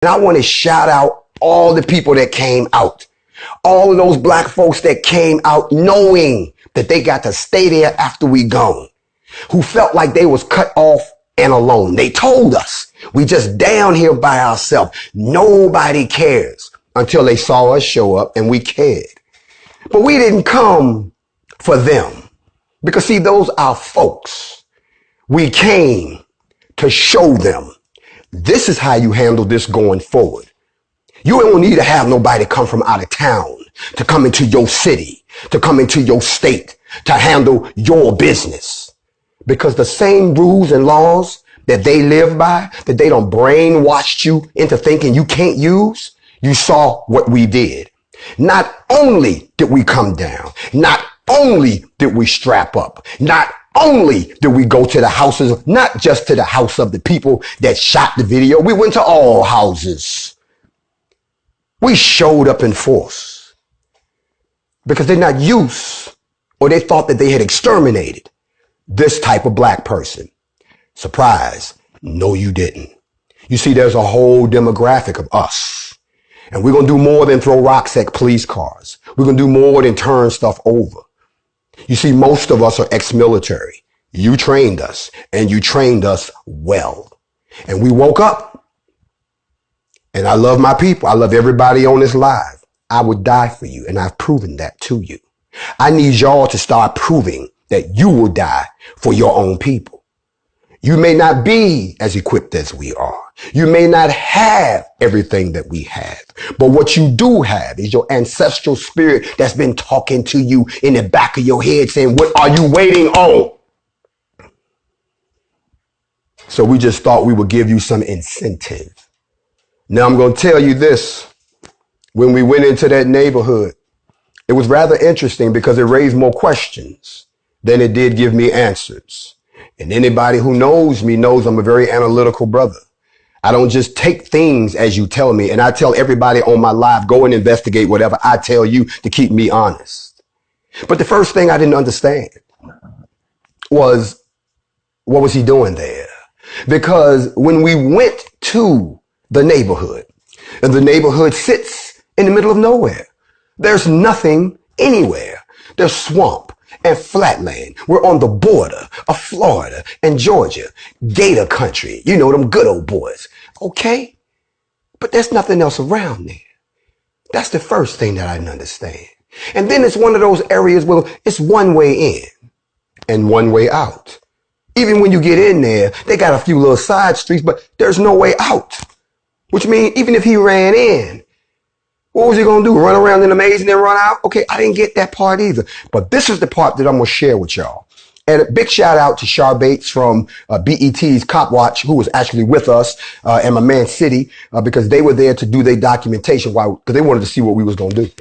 And I want to shout out all the people that came out. All of those black folks that came out knowing that they got to stay there after we gone, who felt like they was cut off and alone. They told us, we just down here by ourselves. Nobody cares, until they saw us show up and we cared. But we didn't come for them, because see, those are folks. We came to show them, this is how you handle this going forward. You don't need to have nobody come from out of town to come into your city, to come into your state, to handle your business. Because the same rules and laws that they live by, that they don't brainwash you into thinking you can't use, you saw what we did. Not only did we come down, not only did we strap up, not only did we go to the houses, not just to the house of the people that shot the video, we went to all houses. We showed up in force because they're not used, or they thought that they had exterminated this type of black person. Surprise. No, you didn't. You see, there's a whole demographic of us, and we're going to do more than throw rocks at police cars. We're going to do more than turn stuff over. You see, most of us are ex-military. You trained us, and you trained us well. And we woke up. And I love my people. I love everybody on this live. I would die for you, and I've proven that to you. I need y'all to start proving that you will die for your own people. You may not be as equipped as we are. You may not have everything that we have. But what you do have is your ancestral spirit that's been talking to you in the back of your head saying, what are you waiting on? So we just thought we would give you some incentive. Now I'm going to tell you this. When we went into that neighborhood, it was rather interesting because it raised more questions than it did give me answers. And anybody who knows me knows I'm a very analytical brother. I don't just take things as you tell me. And I tell everybody on my live, go and investigate whatever I tell you to keep me honest. But the first thing I didn't understand was, what was he doing there? Because when we went to the neighborhood, and the neighborhood sits in the middle of nowhere. There's nothing anywhere. There's swamp and flatland. We're on the border of Florida and Georgia, Gator country. You know, them good old boys. Okay. But there's nothing else around there. That's the first thing that I didn't understand. And then it's one of those areas where it's one way in and one way out. Even when you get in there, they got a few little side streets, but there's no way out. Which means even if he ran in, what was he going to do? Run around in a maze and then run out? Okay, I didn't get that part either. But this is the part that I'm going to share with y'all. And a big shout out to Shar Bates from BET's Cop Watch, who was actually with us, and my man City, because they were there to do their documentation because they wanted to see what we was going to do.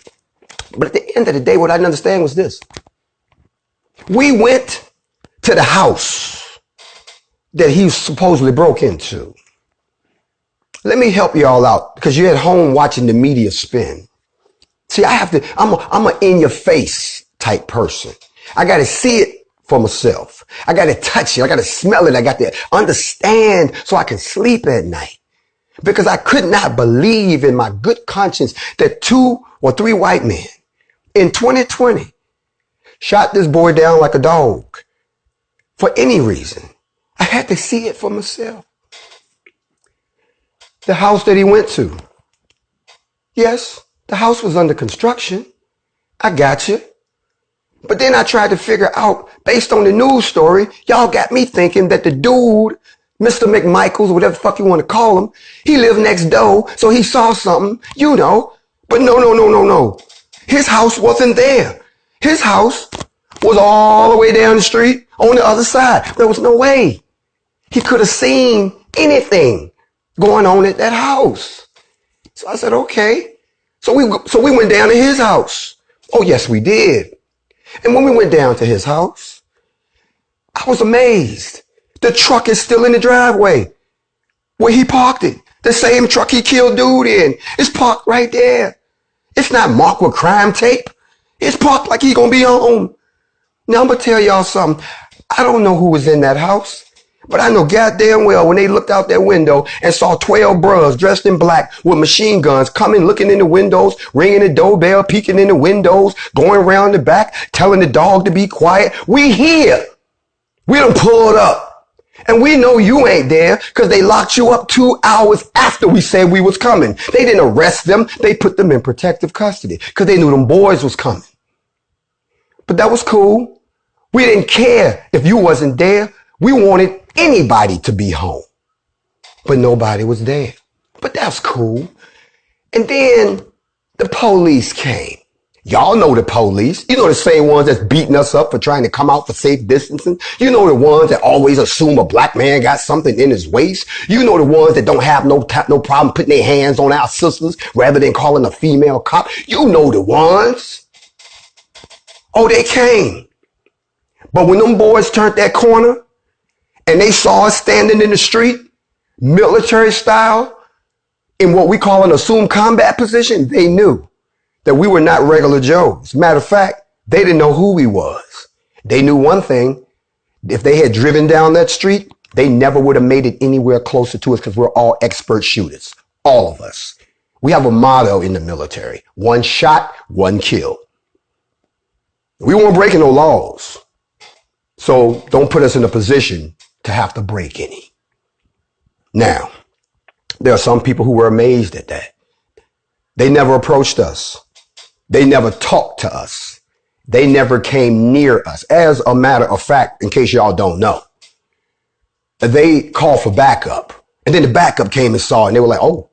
But at the end of the day, what I didn't understand was this. We went to the house that he supposedly broke into. Let me help y'all out, because you're at home watching the media spin. See, I'm a in your face type person. I got to see it for myself. I got to touch it. I got to smell it. I got to understand so I can sleep at night, because I could not believe in my good conscience that 2 or 3 white men in 2020 shot this boy down like a dog for any reason. I had to see it for myself. The house that he went to. Yes, the house was under construction. I got you. But then I tried to figure out, based on the news story, y'all got me thinking that the dude, Mr. McMichaels, whatever the fuck you want to call him, he lived next door, so he saw something, you know. But no. His house wasn't there. His house was all the way down the street on the other side. There was no way he could have seen anything going on at that house. So I said, okay. So we went down to his house. Oh, yes, we did. And when we went down to his house, I was amazed. The truck is still in the driveway where he parked it. The same truck he killed dude in. It's parked right there. It's not marked with crime tape. It's parked like he gonna be home. Now I'm gonna tell y'all something. I don't know who was in that house, But I know goddamn well when they looked out their window and saw 12 bros dressed in black with machine guns coming, looking in the windows, ringing the doorbell, peeking in the windows, going around the back, telling the dog to be quiet. We here. We done pulled up. And we know you ain't there because they locked you up 2 hours after we said we was coming. They didn't arrest them. They put them in protective custody because they knew them boys was coming. But that was cool. We didn't care if you wasn't there. We wanted anybody to be home. But nobody was there. But that's cool. And then the police came. Y'all know the police. You know the same ones that's beating us up for trying to come out for safe distancing. You know the ones that always assume a black man got something in his waist. You know the ones that don't have no problem putting their hands on our sisters rather than calling a female cop. You know the ones. Oh, they came. But when them boys turned that corner and they saw us standing in the street, military style, in what we call an assumed combat position, they knew that we were not regular Joes. Matter of fact, they didn't know who we was. They knew one thing. If they had driven down that street, they never would have made it anywhere closer to us because we're all expert shooters. All of us. We have a motto in the military. 1 shot, 1 kill. We weren't breaking no laws. So don't put us in a position to have to break any. Now, there are some people who were amazed at that. They never approached us. They never talked to us. They never came near us. As a matter of fact, in case y'all don't know, they called for backup. And then the backup came and saw it, and they were like, oh.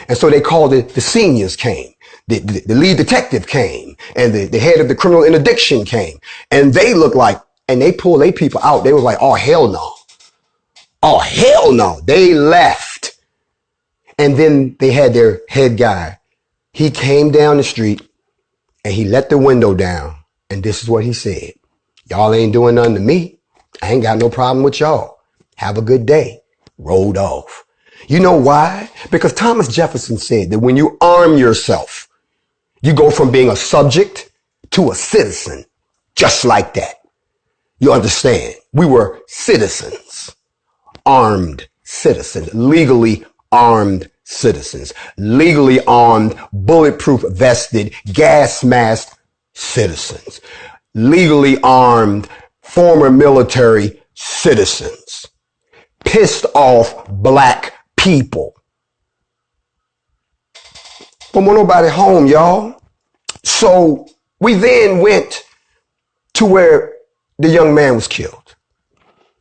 And so they called it, the seniors came. The lead detective came. And the head of the criminal interdiction came. And they looked like, and they pulled their people out. They were like, oh, hell no. Oh, hell no. They left. And then they had their head guy. He came down the street and he let the window down. And this is what he said. Y'all ain't doing nothing to me. I ain't got no problem with y'all. Have a good day. Rolled off. You know why? Because Thomas Jefferson said that when you arm yourself, you go from being a subject to a citizen. Just like that. You understand? We were citizens. Armed citizens. Legally armed citizens, legally armed, bulletproof vested, gas masked citizens, legally armed, former military citizens, pissed off black people. But we're nobody home, y'all. So we then went to where the young man was killed.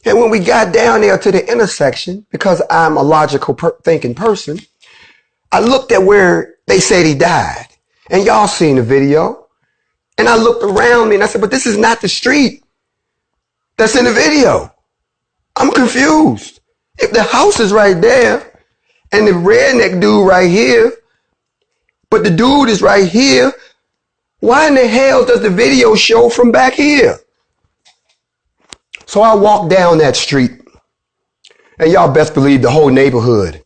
And when we got down there to the intersection, because I'm a logical thinking person, I looked at where they said he died. And y'all seen the video. And I looked around me and I said, but this is not the street that's in the video. I'm confused. If the house is right there and the redneck dude right here, but the dude is right here, why in the hell does the video show from back here? So I walked down that street, and y'all best believe the whole neighborhood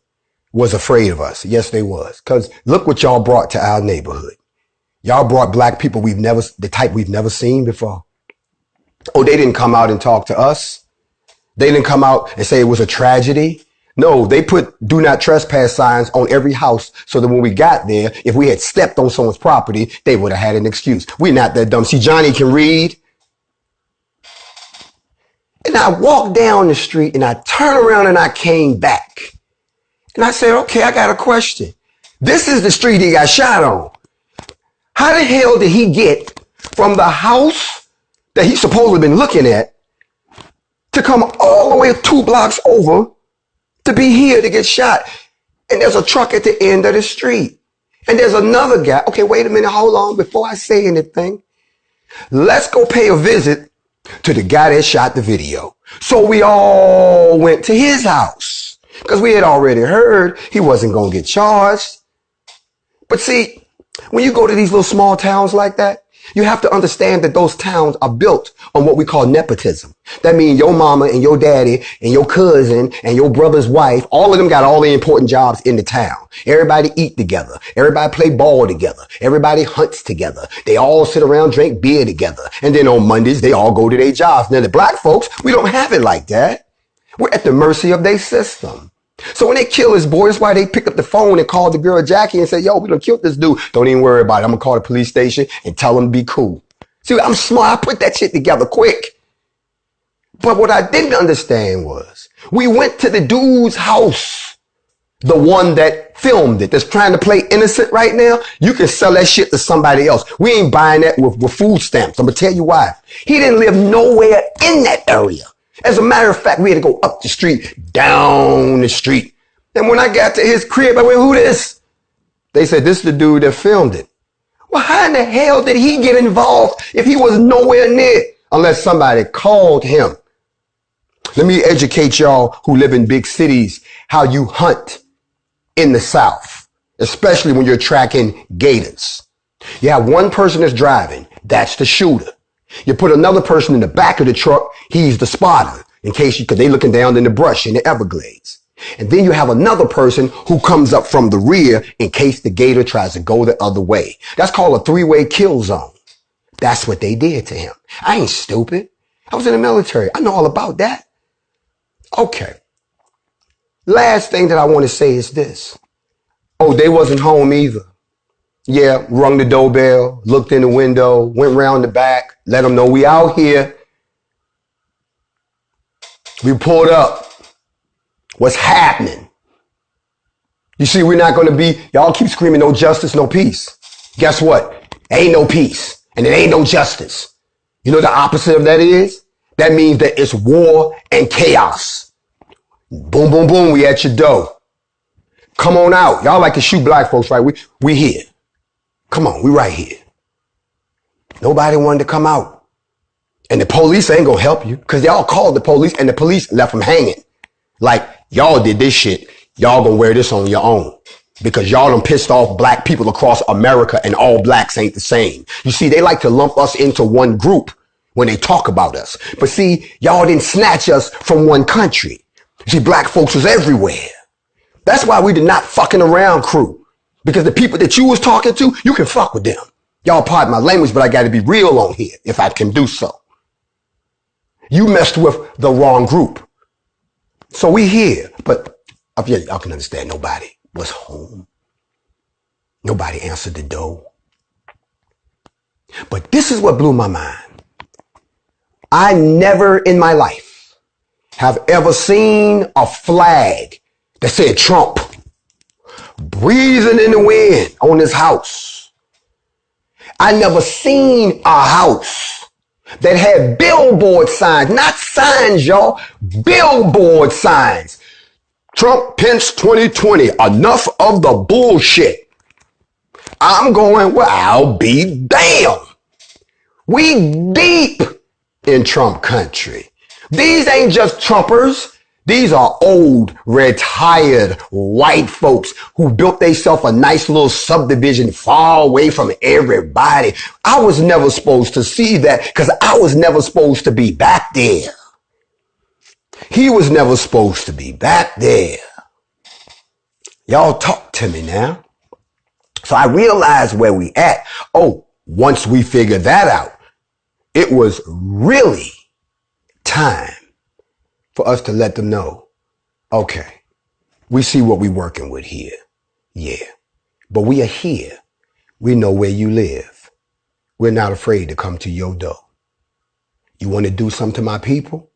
was afraid of us. Yes, they was. Because look what y'all brought to our neighborhood. Y'all brought black people the type we've never seen before. Oh, they didn't come out and talk to us. They didn't come out and say it was a tragedy. No, they put do not trespass signs on every house so that when we got there, if we had stepped on someone's property, they would have had an excuse. We're not that dumb. See, Johnny can read. And I walked down the street and I turned around and I came back. And I said, okay, I got a question. This is the street he got shot on. How the hell did he get from the house that he supposedly been looking at to come all the way 2 blocks over to be here to get shot? And there's a truck at the end of the street. And there's another guy. Okay, wait a minute. Hold on. Before I say anything, let's go pay a visit to the guy that shot the video. So we all went to his house because we had already heard he wasn't going to get charged. But see, when you go to these little small towns like that, you have to understand that those towns are built on what we call nepotism. That means your mama and your daddy and your cousin and your brother's wife, all of them got all the important jobs in the town. Everybody eat together. Everybody play ball together. Everybody hunts together. They all sit around, drink beer together. And then on Mondays, they all go to their jobs. Now, the black folks, we don't have it like that. We're at the mercy of their system. So when they kill his boy, that's why they picked up the phone and called the girl Jackie and said, yo, we done killed this dude. Don't even worry about it. I'm going to call the police station and tell them to be cool. See, I'm smart. I put that shit together quick. But what I didn't understand was we went to the dude's house, the one that filmed it, that's trying to play innocent right now. You can sell that shit to somebody else. We ain't buying that with food stamps. I'm going to tell you why. He didn't live nowhere in that area. As a matter of fact, we had to go up the street, down the street. And when I got to his crib, I went, who this? They said, this is the dude that filmed it. Well, how in the hell did he get involved if he was nowhere near? Unless somebody called him. Let me educate y'all who live in big cities how you hunt in the South, especially when you're tracking gators. You have one person that's driving. That's the shooter. You put another person in the back of the truck. He's the spotter in case because they looking down in the brush in the Everglades. And then you have another person who comes up from the rear in case the gator tries to go the other way. That's called a three-way kill zone. That's what they did to him. I ain't stupid. I was in the military. I know all about that. Okay. Last thing that I want to say is this. Oh, they wasn't home either. Yeah, rung the doorbell, looked in the window, went round the back, let them know we out here. We pulled up. What's happening? You see, we're not going to be, y'all keep screaming no justice, no peace. Guess what? Ain't no peace and it ain't no justice. You know the opposite of that is? That means that it's war and chaos. Boom, boom, boom, we at your door. Come on out. Y'all like to shoot black folks, right? We here. Come on, we right here. Nobody wanted to come out. And the police ain't gonna help you because y'all called the police and the police left them hanging. Like, y'all did this shit. Y'all gonna wear this on your own because y'all done pissed off black people across America and all blacks ain't the same. You see, they like to lump us into one group when they talk about us. But see, y'all didn't snatch us from one country. See, black folks was everywhere. That's why we did not fucking around crew. Because the people that you was talking to, you can fuck with them. Y'all pardon my language, but I got to be real on here if I can do so. You messed with the wrong group. So we here, but y'all can understand nobody was home. Nobody answered the door. But this is what blew my mind. I never in my life have ever seen a flag that said Trump breathing in the wind on his house. I never seen a house that had billboard signs, not signs, y'all, billboard signs. Trump, Pence 2020, enough of the bullshit. I'm going, well, I'll be damned. We deep in Trump country. These ain't just Trumpers. These are old, retired white folks who built themselves a nice little subdivision far away from everybody. I was never supposed to see that because I was never supposed to be back there. He was never supposed to be back there. Y'all talk to me now. So I realized where we at. Oh, once we figured that out, it was really time for us to let them know, okay, we see what we're working with here. Yeah, but we are here. We know where you live. We're not afraid to come to your door. You want to do something to my people?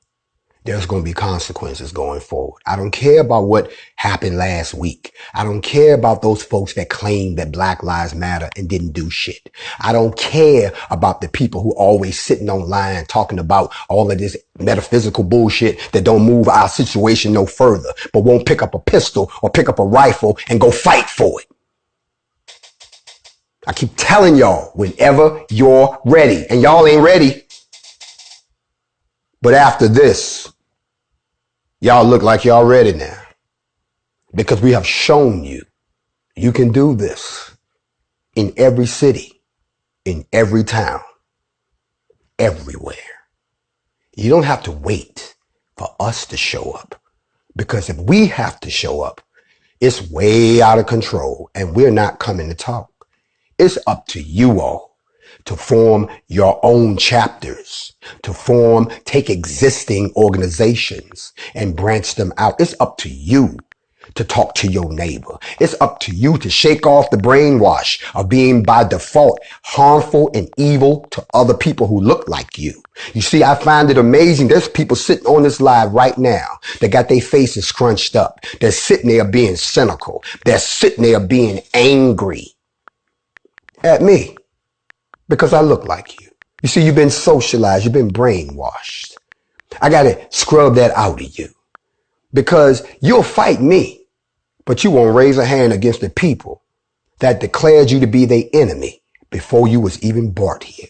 There's going to be consequences going forward. I don't care about what happened last week. I don't care about those folks that claim that Black Lives Matter and didn't do shit. I don't care about the people who always sitting online talking about all of this metaphysical bullshit that don't move our situation no further, but won't pick up a pistol or pick up a rifle and go fight for it. I keep telling y'all, whenever you're ready, and y'all ain't ready. But after this, y'all look like y'all ready now because we have shown you you can do this in every city, in every town, everywhere. You don't have to wait for us to show up because if we have to show up, it's way out of control and we're not coming to talk. It's up to you all to form your own chapters, to take existing organizations and branch them out. It's up to you to talk to your neighbor. It's up to you to shake off the brainwash of being by default harmful and evil to other people who look like you. You see, I find it amazing. There's people sitting on this live right now that got their faces scrunched up. They're sitting there being cynical. They're sitting there being angry at me because I look like you. You see, you've been socialized. You've been brainwashed. I got to scrub that out of you because you'll fight me, but you won't raise a hand against the people that declared you to be their enemy before you was even brought here.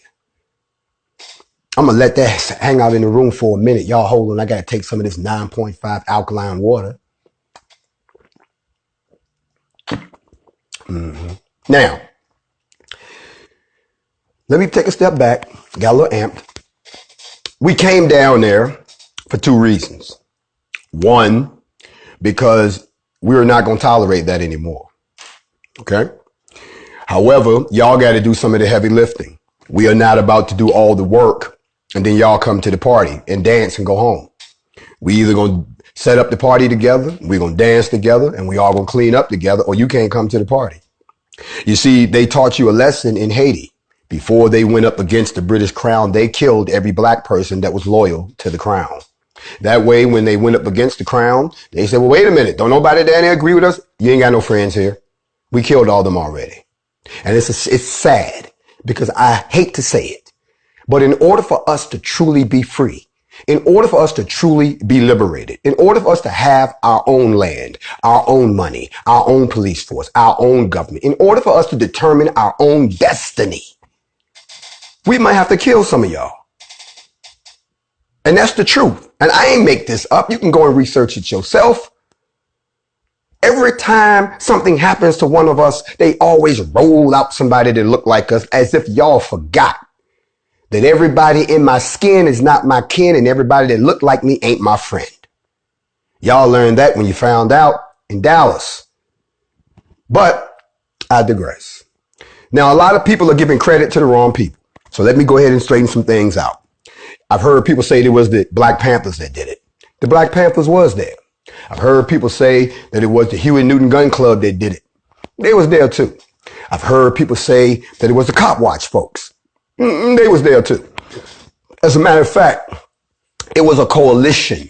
I'm going to let that hang out in the room for a minute. Y'all hold on. I got to take some of this 9.5 alkaline water. Now, let me take a step back. Got a little amped. We came down there for two reasons. One, because we're not going to tolerate that anymore. Okay? However, y'all got to do some of the heavy lifting. We are not about to do all the work and then y'all come to the party and dance and go home. We either going to set up the party together, we're going to dance together, and we all going to clean up together, or you can't come to the party. You see, they taught you a lesson in Haiti. Before they went up against the British crown, they killed every black person that was loyal to the crown. That way, when they went up against the crown, they said, well, wait a minute. Don't nobody down there agree with us? You ain't got no friends here. We killed all them already. And it's sad because I hate to say it. But in order for us to truly be free, in order for us to truly be liberated, in order for us to have our own land, our own money, our own police force, our own government, in order for us to determine our own destiny, we might have to kill some of y'all. And that's the truth. And I ain't make this up. You can go and research it yourself. Every time something happens to one of us, they always roll out somebody that look like us, as if y'all forgot that everybody in my skin is not my kin and everybody that look like me ain't my friend. Y'all learned that when you found out in Dallas. But I digress. Now, a lot of people are giving credit to the wrong people. So let me go ahead and straighten some things out. I've heard people say it was the Black Panthers that did it. The Black Panthers was there. I've heard people say that it was the Huey Newton Gun Club that did it. They was there too. I've heard people say that it was the Cop Watch folks. They was there too. As a matter of fact, it was a coalition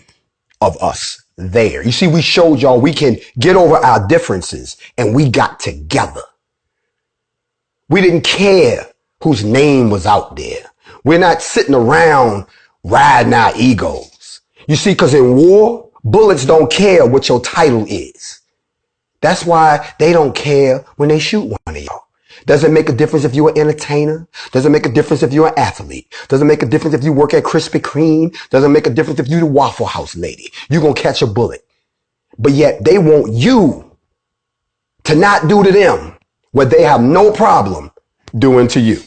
of us there. You see, we showed y'all we can get over our differences and we got together. We didn't care whose name was out there. We're not sitting around riding our egos. You see, because in war, bullets don't care what your title is. That's why they don't care when they shoot one of y'all. Doesn't make a difference if you're an entertainer. Doesn't make a difference if you're an athlete. Doesn't make a difference if you work at Krispy Kreme. Doesn't make a difference if you're the Waffle House lady. You're going to catch a bullet. But yet they want you to not do to them what they have no problem doing to you.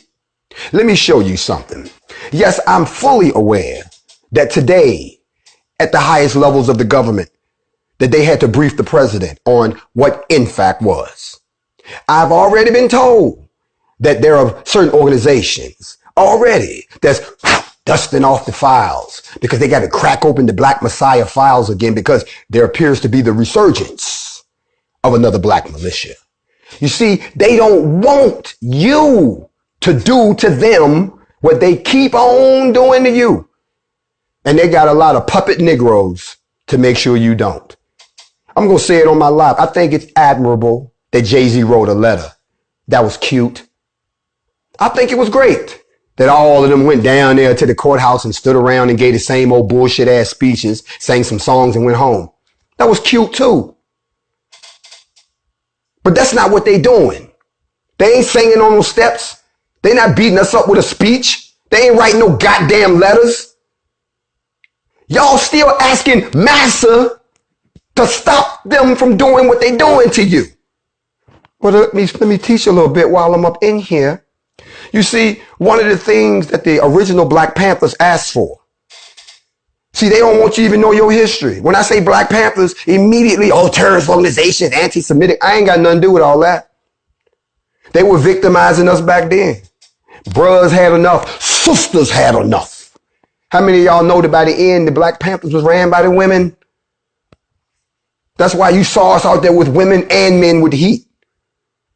Let me show you something. Yes, I'm fully aware that today, at the highest levels of the government, that they had to brief the president on what NFAC was. I've already been told that there are certain organizations already that's dusting off the files because they got to crack open the Black Messiah files again because there appears to be the resurgence of another black militia. You see, they don't want you to do to them what they keep on doing to you. And they got a lot of puppet Negroes to make sure you don't. I'm going to say it on my live. I think it's admirable that Jay-Z wrote a letter. That was cute. I think it was great that all of them went down there to the courthouse and stood around and gave the same old bullshit ass speeches, sang some songs and went home. That was cute too. But that's not what they doing. They ain't singing on those steps. They not beating us up with a speech. They ain't writing no goddamn letters. Y'all still asking Massa to stop them from doing what they doing to you. Well, let me teach you a little bit while I'm up in here. You see, one of the things that the original Black Panthers asked for. See, they don't want you to even know your history. When I say Black Panthers, immediately, terrorist organizations, anti-Semitic. I ain't got nothing to do with all that. They were victimizing us back then. Brothers had enough. Sisters had enough. How many of y'all know that by the end, the Black Panthers was ran by the women? That's why you saw us out there with women and men with heat.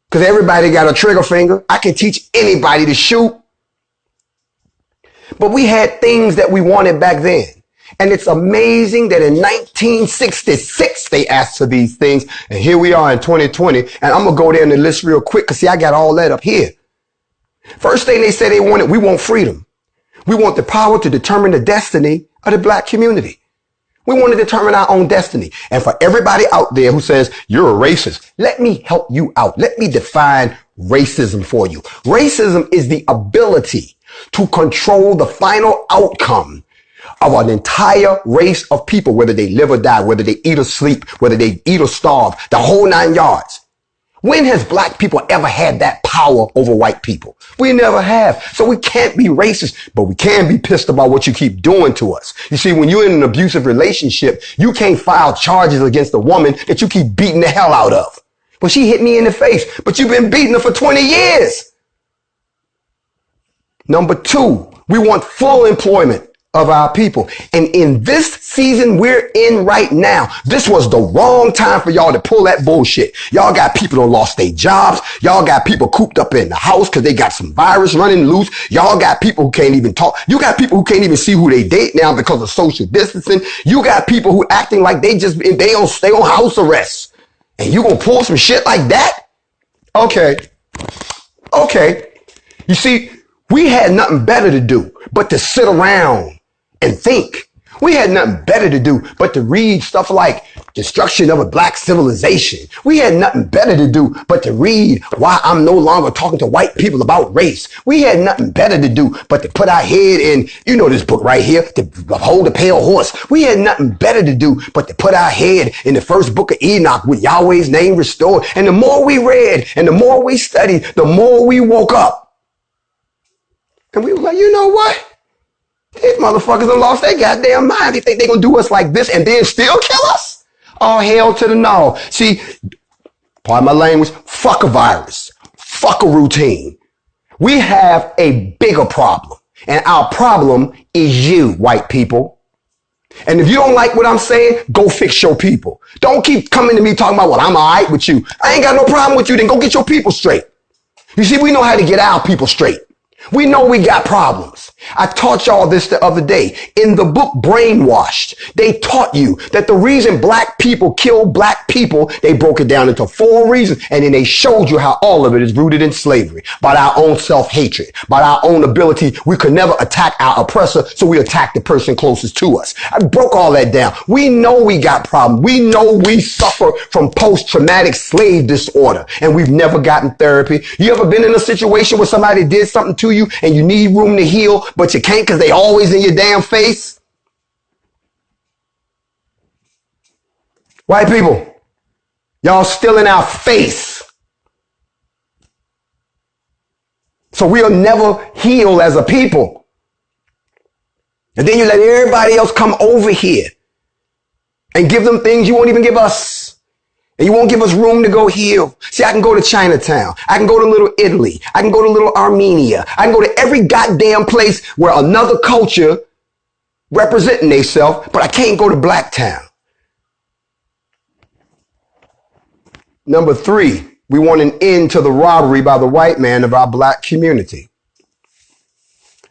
Because everybody got a trigger finger. I can teach anybody to shoot. But we had things that we wanted back then. And it's amazing that in 1966, they asked for these things. And here we are in 2020. And I'm going to go there in the list real quick because, see, I got all that up here. First thing they said they wanted, we want freedom. We want the power to determine the destiny of the Black community. We want to determine our own destiny. And for everybody out there who says you're a racist, let me help you out. Let me define racism for you. Racism is the ability to control the final outcome of an entire race of people, whether they live or die, whether they eat or sleep, whether they eat or starve, the whole 9 yards. When has Black people ever had that power over white people? We never have. So we can't be racist, but we can be pissed about what you keep doing to us. You see, when you're in an abusive relationship, you can't file charges against a woman that you keep beating the hell out of. Well, she hit me in the face, but you've been beating her for 20 years. Number 2, we want full employment of our people. And in this season we're in right now, this was the wrong time for y'all to pull that bullshit. Y'all got people who lost their jobs. Y'all got people cooped up in the house because they got some virus running loose. Y'all got people who can't even talk. You got people who can't even see who they date now because of social distancing. You got people who acting like they on house arrest. And you gonna pull some shit like that? Okay. You see, we had nothing better to do but to sit around and think. We had nothing better to do but to read stuff like Destruction of a Black Civilization. We had nothing better to do but to read Why I'm No Longer Talking to White People About Race. We had nothing better to do but to put our head in, you know, this book right here, To Hold a Pale Horse. We had nothing better to do but to put our head in the first book of Enoch with Yahweh's name restored. And the more we read and the more we studied, the more we woke up. And we were like, you know what? These motherfuckers have lost their goddamn mind. They think they're going to do us like this and then still kill us? Oh, hell to the no. See, pardon my language, fuck a virus. Fuck a routine. We have a bigger problem. And our problem is you, white people. And if you don't like what I'm saying, go fix your people. Don't keep coming to me talking about, well, I'm all right with you. I ain't got no problem with you. Then go get your people straight. You see, we know how to get our people straight. We know we got problems. I taught y'all this the other day. In the book Brainwashed, they taught you that the reason Black people kill Black people, they broke it down into 4 reasons. And then they showed you how all of it is rooted in slavery, by our own self-hatred, by our own ability. We could never attack our oppressor, so we attack the person closest to us. I broke all that down. We know we got problems. We know we suffer from post-traumatic slave disorder, and we've never gotten therapy. You ever been in a situation where somebody did something to you and you need room to heal, but you can't because they always in your damn face? White people, y'all still in our face. So we'll never heal as a people. And then you let everybody else come over here and give them things you won't even give us. And you won't give us room to go heal. See, I can go to Chinatown. I can go to Little Italy. I can go to Little Armenia. I can go to every goddamn place where another culture representing themselves, but I can't go to Blacktown. Number 3, we want an end to the robbery by the white man of our Black community.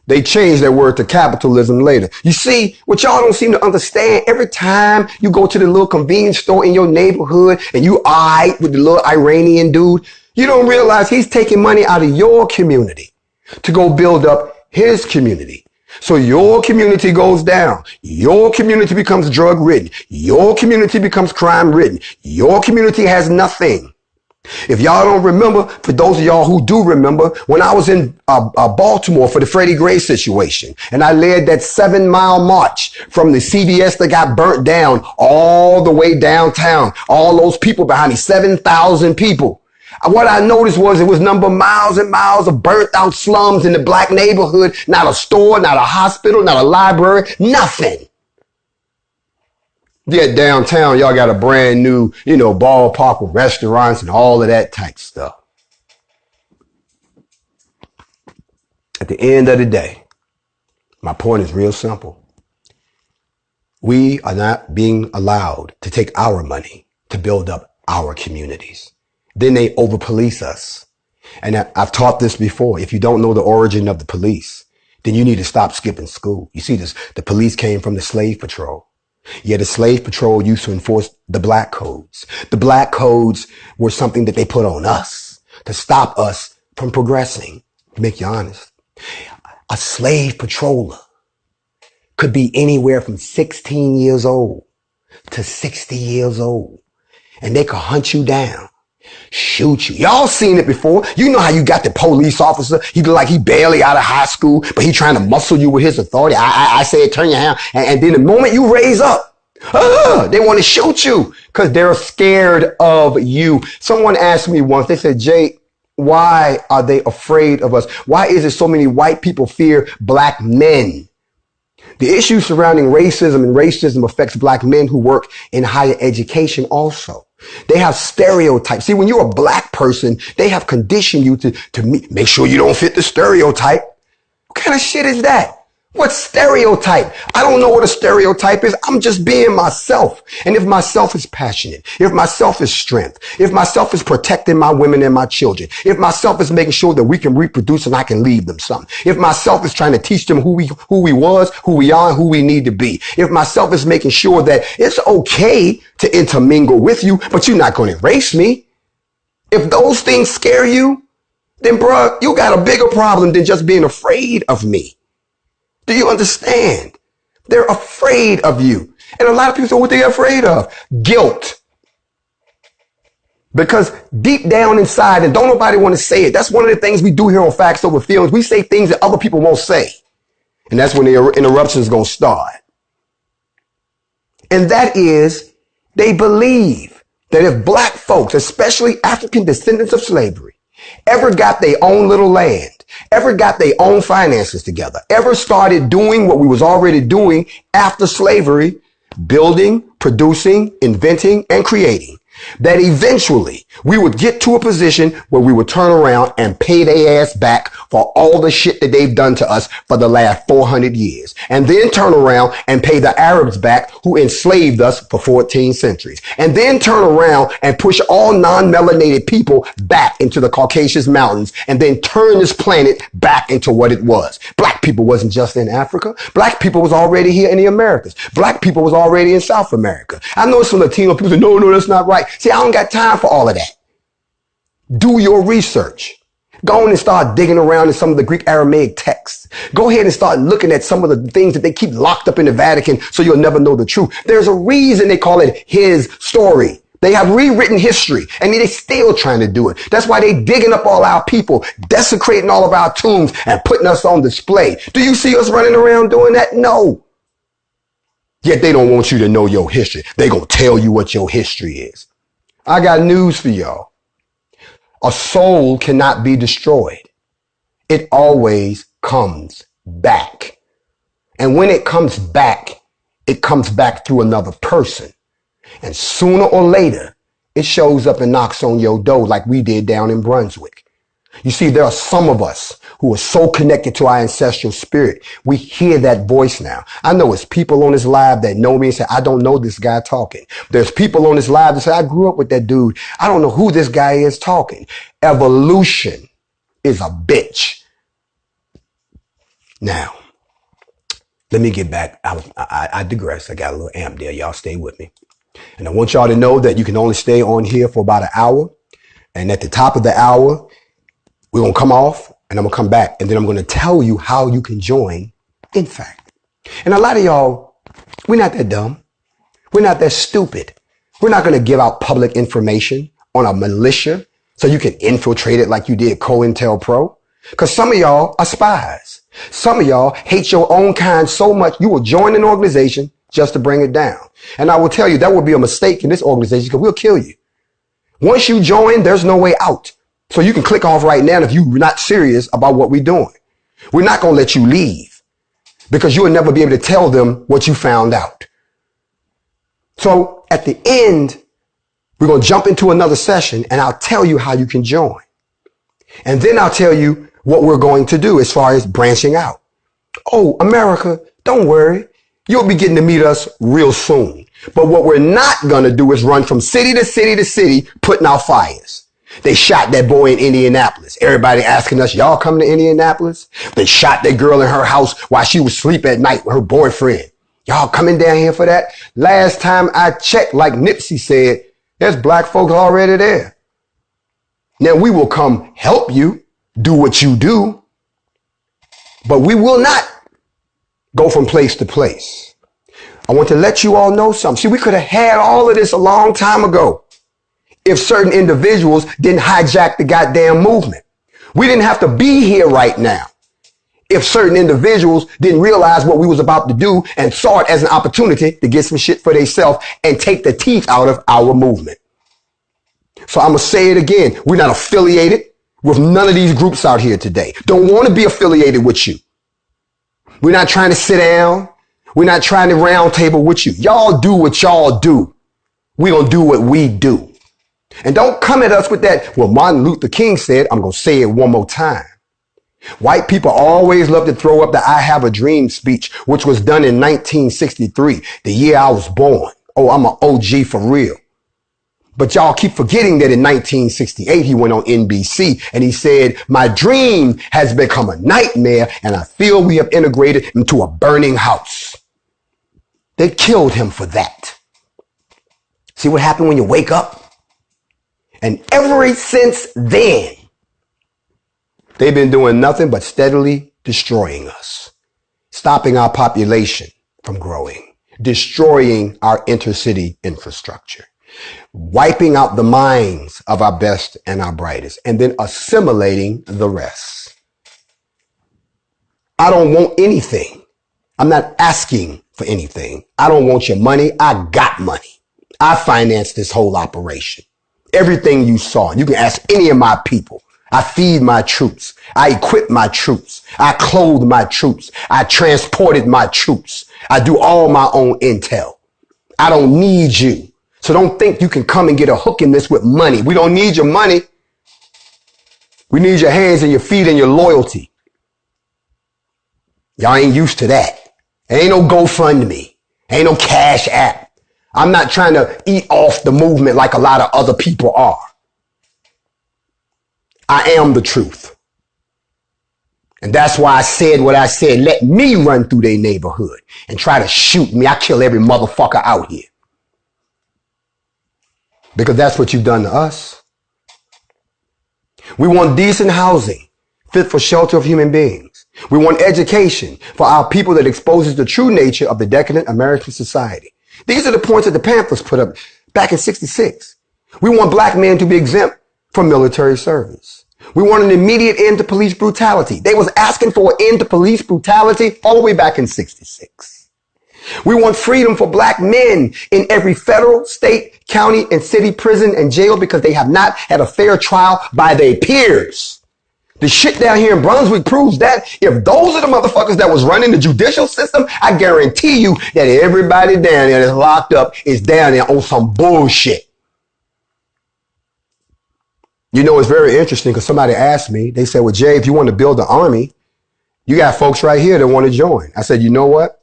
They changed that word to capitalism later. You see, what y'all don't seem to understand, every time you go to the little convenience store in your neighborhood and you eye with the little Iranian dude, you don't realize he's taking money out of your community to go build up his community. So your community goes down. Your community becomes drug ridden. Your community becomes crime ridden. Your community has nothing. If y'all don't remember, for those of y'all who do remember, when I was in Baltimore for the Freddie Gray situation, and I led that 7-mile march from the CVS that got burnt down all the way downtown, all those people behind me, 7,000 people. What I noticed was it was number miles and miles of burnt out slums in the Black neighborhood, not a store, not a hospital, not a library, nothing. Yet downtown, y'all got a brand new, ballpark with restaurants and all of that type stuff. At the end of the day, my point is real simple. We are not being allowed to take our money to build up our communities. Then they over-police us. And I've taught this before. If you don't know the origin of the police, then you need to stop skipping school. You see this, the police came from the slave patrol. Yeah, the slave patrol used to enforce the black codes. The black codes were something that they put on us to stop us from progressing. To make you honest. A slave patroller could be anywhere from 16 years old to 60 years old. And they could hunt you down, shoot you. Y'all seen it before. You know how you got the police officer. He look like he barely out of high school, but he trying to muscle you with his authority. I said, turn your hand. And then the moment you raise up, they want to shoot you because they're scared of you. Someone asked me once, they said, Jay, why are they afraid of us? Why is it so many white people fear black men? The issue surrounding racism affects black men who work in higher education also. They have stereotypes. See, when you're a black person, they have conditioned you to make sure you don't fit the stereotype. What kind of shit is that? What stereotype? I don't know what a stereotype is. I'm just being myself. And if myself is passionate, if myself is strength, if myself is protecting my women and my children, if myself is making sure that we can reproduce and I can leave them something, if myself is trying to teach them who we was, who we are, and who we need to be, if myself is making sure that it's okay to intermingle with you, but you're not going to erase me. If those things scare you, then bruh, you got a bigger problem than just being afraid of me. Do you understand? They're afraid of you. And a lot of people say, what they're afraid of? Guilt. Because deep down inside, and don't nobody want to say it, that's one of the things we do here on Facts Over Feelings. We say things that other people won't say. And that's when the interruptions going to start. And that is, they believe that if black folks, especially African descendants of slavery, ever got their own little land, ever got their own finances together, ever started doing what we was already doing after slavery, building, producing, inventing, and creating, that eventually we would get to a position where we would turn around and pay their ass back for all the shit that they've done to us for the last 400 years. And then turn around and pay the Arabs back who enslaved us for 14 centuries. And then turn around and push all non-melanated people back into the Caucasus Mountains and then turn this planet back into what it was. Black people wasn't just in Africa. Black people was already here in the Americas. Black people was already in South America. I know some Latino people say, no, that's not right. See, I don't got time for all of that. Do your research. Go on and start digging around in some of the Greek Aramaic texts. Go ahead and start looking at some of the things that they keep locked up in the Vatican so you'll never know the truth. There's a reason they call it his story. They have rewritten history and they're still trying to do it. That's why they digging up all our people, desecrating all of our tombs and putting us on display. Do you see us running around doing that? No. Yet they don't want you to know your history. They gonna tell you what your history is. I got news for y'all. A soul cannot be destroyed. It always comes back. And when it comes back through another person. And sooner or later, it shows up and knocks on your door like we did down in Brunswick. You see, there are some of us who are so connected to our ancestral spirit. We hear that voice now. I know it's people on this live that know me and say, I don't know this guy talking. There's people on this live that say, I grew up with that dude. I don't know who this guy is talking. Evolution is a bitch. Now, let me get back. I digress. I got a little amp there. Y'all stay with me. And I want y'all to know that you can only stay on here for about an hour. And at the top of the hour, we're going to come off and I'm going to come back. And then I'm going to tell you how you can join NFAC. And a lot of y'all, we're not that dumb. We're not that stupid. We're not going to give out public information on a militia so you can infiltrate it like you did COINTELPRO. Because some of y'all are spies. Some of y'all hate your own kind so much you will join an organization just to bring it down. And I will tell you that would be a mistake in this organization because we'll kill you. Once you join, there's no way out. So you can click off right now if you're not serious about what we're doing. We're not going to let you leave because you will never be able to tell them what you found out. So at the end, we're going to jump into another session and I'll tell you how you can join. And then I'll tell you what we're going to do as far as branching out. Oh, America, don't worry. You'll be getting to meet us real soon. But what we're not going to do is run from city to city to city putting out fires. They shot that boy in Indianapolis. Everybody asking us, y'all coming to Indianapolis? They shot that girl in her house while she was asleep at night with her boyfriend. Y'all coming down here for that? Last time I checked, like Nipsey said, there's black folks already there. Now we will come help you do what you do, but we will not go from place to place. I want to let you all know something. See, we could have had all of this a long time ago if certain individuals didn't hijack the goddamn movement. We didn't have to be here right now if certain individuals didn't realize what we was about to do and saw it as an opportunity to get some shit for themselves and take the teeth out of our movement. So I'm going to say it again. We're not affiliated with none of these groups out here today. Don't want to be affiliated with you. We're not trying to sit down. We're not trying to round table with you. Y'all do what y'all do. We're going to do what we do. And don't come at us with that. Well, Martin Luther King said, I'm going to say it one more time. White people always love to throw up the I Have a Dream speech, which was done in 1963, the year I was born. Oh, I'm an OG for real. But y'all keep forgetting that in 1968, he went on NBC and he said, my dream has become a nightmare and I feel we have integrated into a burning house. They killed him for that. See what happened when you wake up? And ever since then, they've been doing nothing but steadily destroying us, stopping our population from growing, destroying our intercity infrastructure, wiping out the minds of our best and our brightest, and then assimilating the rest. I don't want anything. I'm not asking for anything. I don't want your money. I got money. I financed this whole operation. Everything you saw, you can ask any of my people. I feed my troops. I equip my troops. I clothe my troops. I transported my troops. I do all my own intel. I don't need you. So don't think you can come and get a hook in this with money. We don't need your money. We need your hands and your feet and your loyalty. Y'all ain't used to that. Ain't no GoFundMe. Ain't no Cash App. I'm not trying to eat off the movement like a lot of other people are. I am the truth. And that's why I said what I said. Let me run through their neighborhood and try to shoot me. I kill every motherfucker out here. Because that's what you've done to us. We want decent housing, fit for shelter of human beings. We want education for our people that exposes the true nature of the decadent American society. These are the points that the pamphlets put up back in '66. We want black men to be exempt from military service. We want an immediate end to police brutality. They was asking for an end to police brutality all the way back in '66. We want freedom for black men in every federal, state, county, and city prison and jail because they have not had a fair trial by their peers. The shit down here in Brunswick proves that. If those are the motherfuckers that was running the judicial system, I guarantee you that everybody down there that's locked up is down there on some bullshit. You know, it's very interesting because somebody asked me, they said, well, Jay, if you want to build an army, you got folks right here that want to join. I said, you know what?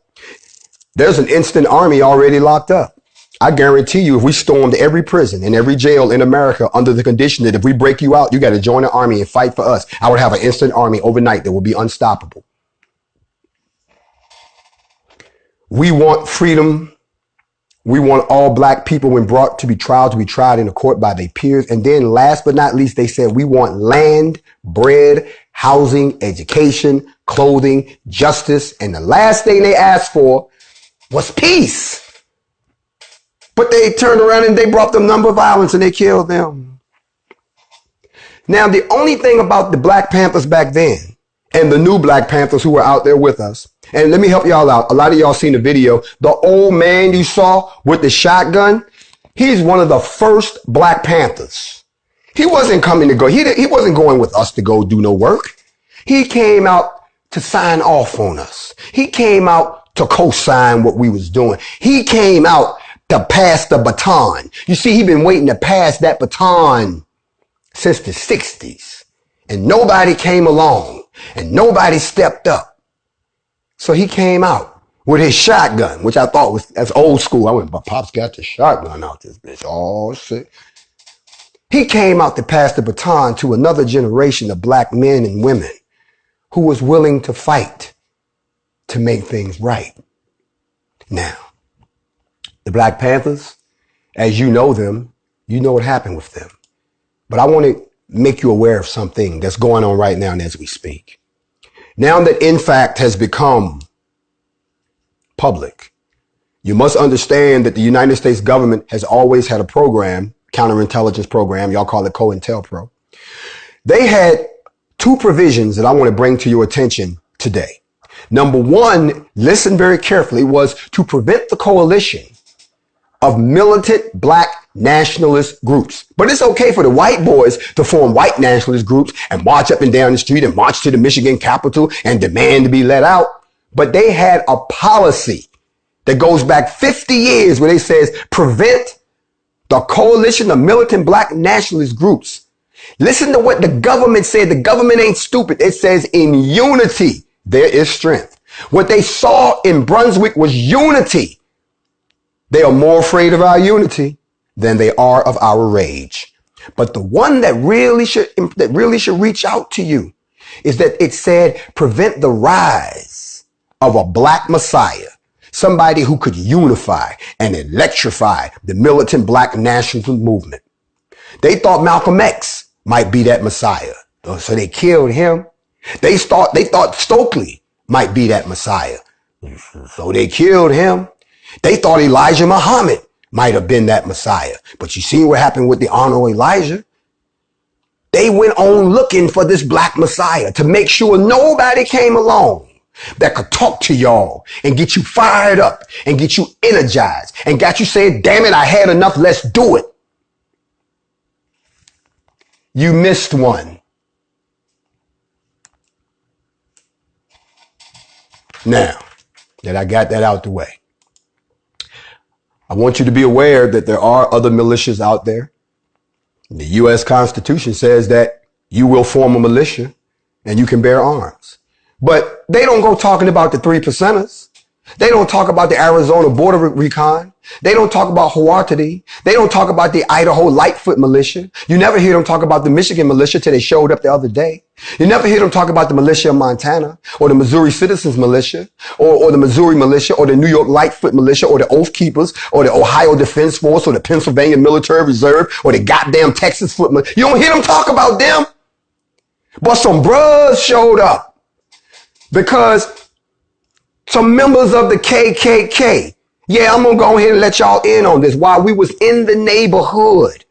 There's an instant army already locked up. I guarantee you, if we stormed every prison and every jail in America under the condition that if we break you out, you got to join the army and fight for us, I would have an instant army overnight that will be unstoppable. We want freedom. We want all black people, when brought to be tried in a court by their peers. And then last but not least, they said we want land, bread, housing, education, clothing, justice. And the last thing they asked for was peace. But they turned around and they brought them number violence and they killed them. Now, the only thing about the Black Panthers back then and the new Black Panthers who were out there with us, and let me help y'all out. A lot of y'all seen the video. The old man you saw with the shotgun, he's one of the first Black Panthers. He wasn't coming to go. He wasn't going with us to go do no work. He came out to sign off on us. He came out to co-sign what we was doing. He came out to pass the baton. You see, he's been waiting to pass that baton since the 60s. and nobody came along and nobody stepped up. So he came out with his shotgun, which I thought that's old school. I went, but Pop's got the shotgun out this bitch. Oh, shit. He came out to pass the baton to another generation of black men and women who was willing to fight to make things right. Now, the Black Panthers, as you know them, you know what happened with them. But I want to make you aware of something that's going on right now and as we speak. Now that NFAC has become public, you must understand that the United States government has always had a program, counterintelligence program, y'all call it COINTELPRO. They had two provisions that I want to bring to your attention today. Number one, listen very carefully, was to prevent the coalition of militant black nationalist groups. But it's okay for the white boys to form white nationalist groups and march up and down the street and march to the Michigan Capitol and demand to be let out. But they had a policy that goes back 50 years where they says prevent the coalition of militant black nationalist groups. Listen to what the government said. The government ain't stupid. It says in unity, there is strength. What they saw in Brunswick was unity. They are more afraid of our unity than they are of our rage. But the one that really should reach out to you is that it said prevent the rise of a black messiah, somebody who could unify and electrify the militant black national movement. They thought Malcolm X might be that messiah, so they killed him. They thought Stokely might be that messiah, so they killed him. They thought Elijah Muhammad might have been that messiah. But you see what happened with the honorable Elijah? They went on looking for this black messiah to make sure nobody came along that could talk to y'all and get you fired up and get you energized and got you saying, damn it, I had enough, let's do it. You missed one. Now that I got that out the way, I want you to be aware that there are other militias out there. The U.S. Constitution says that you will form a militia and you can bear arms. But they don't go talking about the 3%ers. They don't talk about the Arizona border recon. They don't talk about Hawaii. They don't talk about the Idaho Lightfoot militia. You never hear them talk about the Michigan militia till they showed up the other day. You never hear them talk about the militia of Montana or the Missouri Citizens Militia or the Missouri militia or the New York Lightfoot militia or the Oath Keepers or the Ohio Defense Force or the Pennsylvania Military Reserve or the goddamn Texas Foot militia. You don't hear them talk about them. But some bros showed up because some members of the KKK. Yeah, I'm going to go ahead and let y'all in on this. While we was in the neighborhood,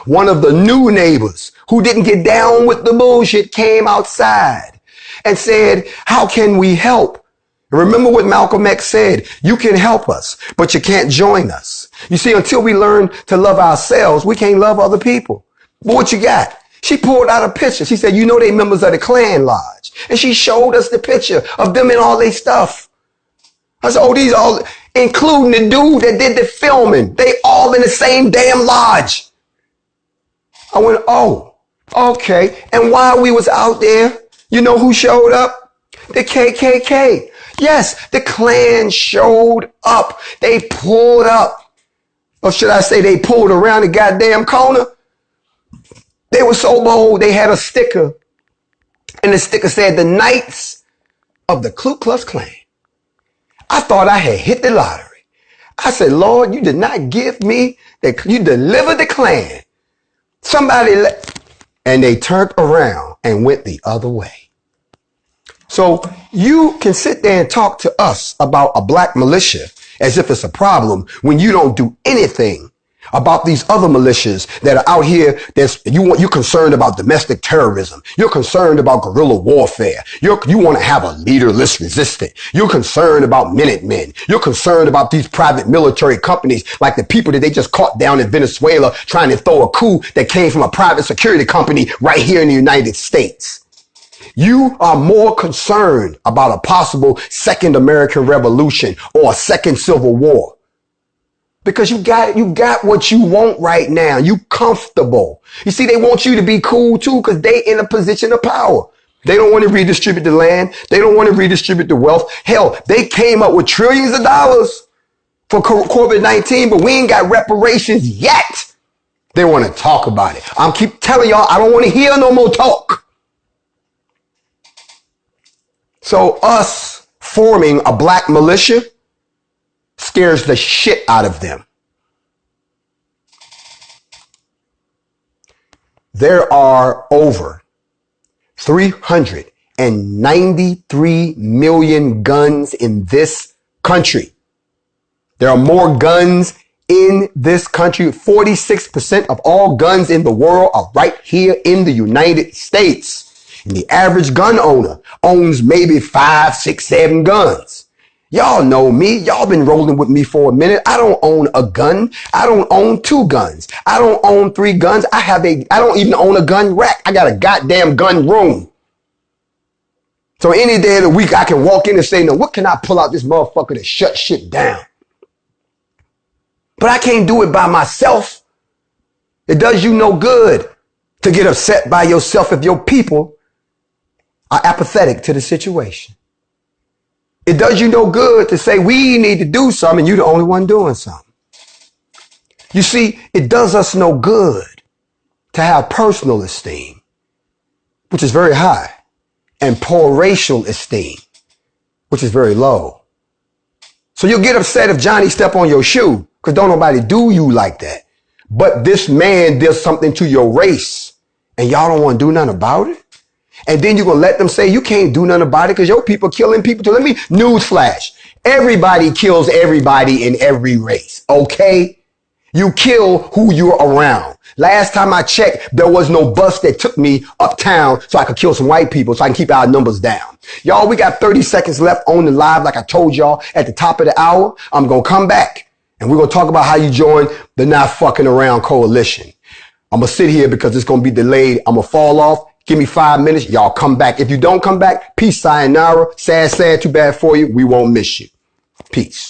one of the new neighbors who didn't get down with the bullshit came outside and said, how can we help? Remember what Malcolm X said, you can help us, but you can't join us. You see, until we learn to love ourselves, we can't love other people. But what you got? She pulled out a picture. She said, you know, they members of the Klan Lodge. And she showed us the picture of them and all their stuff. I said, oh, these all, including the dude that did the filming. They all in the same damn lodge. I went, oh, okay. And while we was out there, you know who showed up? The KKK. Yes, the Klan showed up. They pulled up. Or should I say they pulled around the goddamn corner? They were so bold, they had a sticker. And the sticker said, the Knights of the Ku Klux Klan. I thought I had hit the lottery. I said, Lord, you did not give me, you delivered the Klan. Somebody, and they turned around and went the other way. So you can sit there and talk to us about a black militia as if it's a problem when you don't do anything about these other militias that are out here. You're concerned about domestic terrorism. You're concerned about guerrilla warfare. You want to have a leaderless resistance. You're concerned about Minutemen. You're concerned about these private military companies like the people that they just caught down in Venezuela trying to throw a coup that came from a private security company right here in the United States. You are more concerned about a possible second American Revolution or a second Civil War Because you got what you want right now. You comfortable. You see, they want you to be cool too because they in a position of power. They don't want to redistribute the land. They don't want to redistribute the wealth. Hell, they came up with trillions of dollars for COVID-19, but we ain't got reparations yet. They want to talk about it. I'm keep telling y'all, I don't want to hear no more talk. So us forming a black militia scares the shit out of them. There are over 393 million guns in this country. There are more guns in this country. 46% of all guns in the world are right here in the United States. And the average gun owner owns maybe 5, 6, 7 guns. Y'all know me. Y'all been rolling with me for a minute. I don't own a gun. I don't own 2 guns. I don't own 3 guns. I don't even own a gun rack. I got a goddamn gun room. So any day of the week, I can walk in and say, no, what can I pull out this motherfucker to shut shit down? But I can't do it by myself. It does you no good to get upset by yourself if your people are apathetic to the situation. It does you no good to say we need to do something and you're the only one doing something. You see, it does us no good to have personal esteem, which is very high, and poor racial esteem, which is very low. So you'll get upset if Johnny step on your shoe because don't nobody do you like that. But this man did something to your race and y'all don't want to do nothing about it. And then you're going to let them say you can't do nothing about it because your people killing people too. Let me newsflash. Everybody kills everybody in every race. Okay. You kill who you're around. Last time I checked, there was no bus that took me uptown so I could kill some white people so I can keep our numbers down. Y'all, we got 30 seconds left on the live. Like I told y'all at the top of the hour, I'm going to come back and we're going to talk about how you join the Not Fucking Around Coalition. I'm going to sit here because it's going to be delayed. I'm going to fall off. Give me 5 minutes. Y'all come back. If you don't come back, peace, sayonara. Sad, too bad for you. We won't miss you. Peace.